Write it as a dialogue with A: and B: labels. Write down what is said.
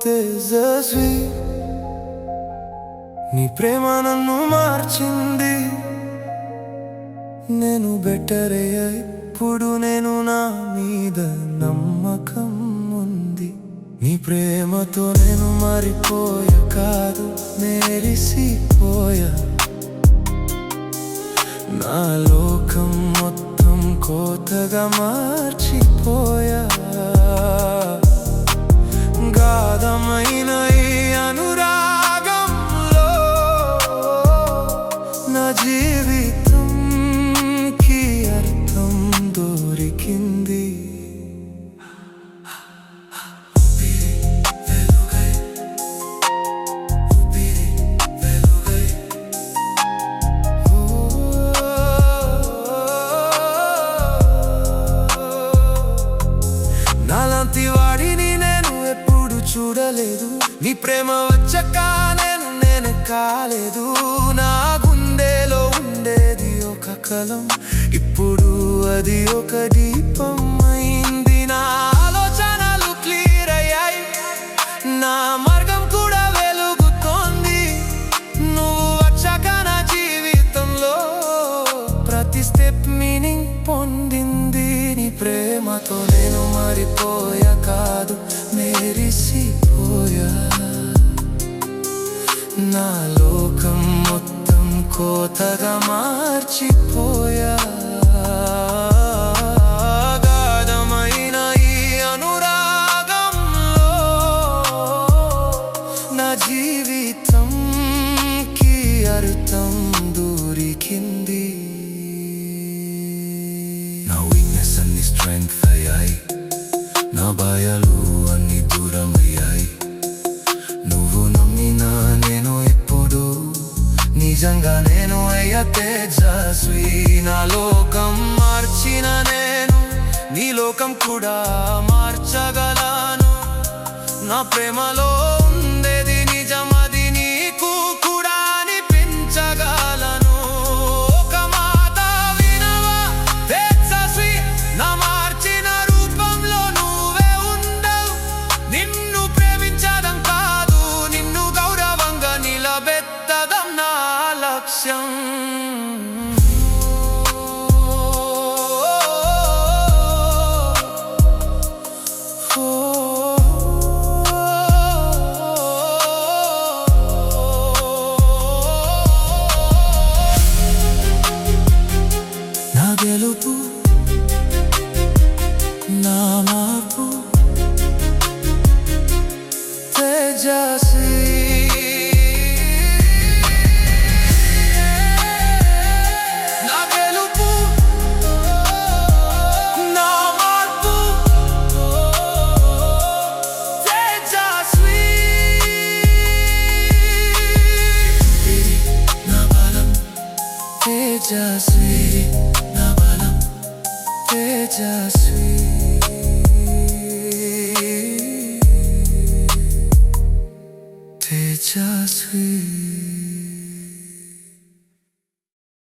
A: తేజస్వి నీ ప్రేమ నన్ను మార్చింది. నేను బెటర్ ఇప్పుడు నేను నా మీద నమ్మకం ఉంది. నీ ప్రేమతో నేను మారిపోయా, కాదు మెరిసిపోయా. నా లోకం మొత్తం కోతగా మార్చిపోయా. గాఢమైన ఈ అనురాగంలో నా జీవితంకి అర్థం దొరికింది. నాలాంటి వాడిని నేను ఎప్పుడు చూడలేదు. నీ ప్రేమ వచ్చాక నేను కాలేదు. నా గుండెలో ఉండేది ఒక కలం, ఇప్పుడు అది ఒక దీపం అయింది. నా ఆలోచనలు క్లియర్ అయ్యాయి, నా మార్గం కూడా వెలుగుతోంది. నువ్వు వచ్చాక నా జీవితంలో ప్రతి స్టెప్ మీనింగ్ పొందింది. నీ ప్రేమతో నేను మారిపోయా, కాదు మెరిసిపోయా. నా లోకం మొత్తం కోతగా మార్చిపోయా. గాఢమైన ఈ అనురాగంలో నా జీవితంకి అర్థం దొరికింది. నా వీక్నెస్ అన్ని స్ట్రెంగ్త్ అయ్యాయి, నా భయాలు అన్ని దూరం అయ్యాయి. నువ్వు నమ్మినా నేను ఇప్పుడు నిజంగా నేను అయ్యా తేజస్వి. నా లోకం మార్చిన నేను నీ లోకం కూడా మార్చగలను. నా ప్రేమలో ఉండేది నిజం, అది నీకు కూడా అనిపించగలను. ఒక మాట వినవా తేజస్వి, నా మార్చిన రూపంలో నువ్వే ఉండవు. నిన్ను ప్రేమించడం కాదు, నిన్ను గౌరవంగా నిలబెట్టడం నా లక్ష్యం. నా గెలుపు, నా మార్పు తేజస్వి. నా గెలుపు, నా మార్పు తేజస్వి. నా బలం తేజస్వి, నా బలం తేజస్వి. తేజస్వి.